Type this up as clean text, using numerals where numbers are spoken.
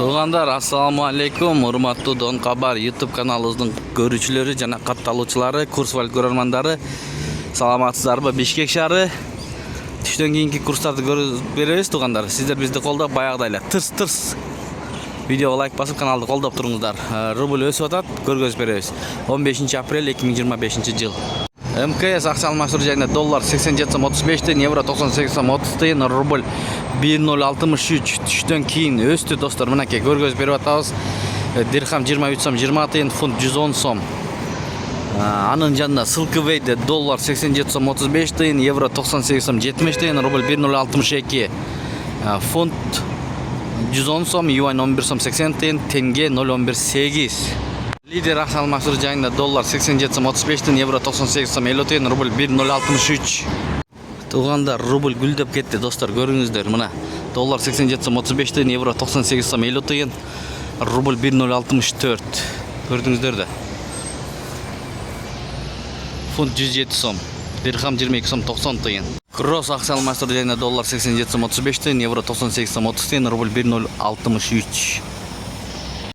Туугандар, ассаламу алейкум. Урматтуу Дон Кабар YouTube каналыбыздын көрүүчүлөрү жана катталуучулары, курс валют көрөрмандары. Саламатсыздарбы? Бишкек шаары. Түштөн кийинки курстарды көрүп беребиз, туугандар. Сиздер бизди колдоп, баягыдай эле тырс видеого лайк басып, каналды колдоп туруңуздар. Рубль өсүп атат, көргөзүп беребиз. 15 апрель 2025 жыл. МКС акча алмаштыруу жайында доллар 87.35 тыйын, евро 98.30 тыйын, рубль 1.063 түштөн кийин өстү достор. Мынакей көргөзүп берип атабыз. Дирхам 23.20 тыйын, фунт 110 сом. Анын жанында ссылкавейде доллар 87.35 тыйын, евро 98.70 тыйын, рубль 1.062, фунт 110 сом, юань 11.80 тыйын, тенге 0.118. Лидер акча алмаштыруу жайында доллар 87.35 тыйын, евро 98.50 тыйын, рубль 1.063. Туугандар, рубль гүлдөп кетти достор, көрүңүздөр. Мына доллар 87.35 тыйын, евро 98.50 тыйын, рубль 1.064. Көрдүңүздөр да. Фунт 107 сом, дирхам 22.90 тыйын. Кросс акча алмаштыруу жайында доллар 87.35 тыйын, евро 98.30 тыйын, рубль 1.063.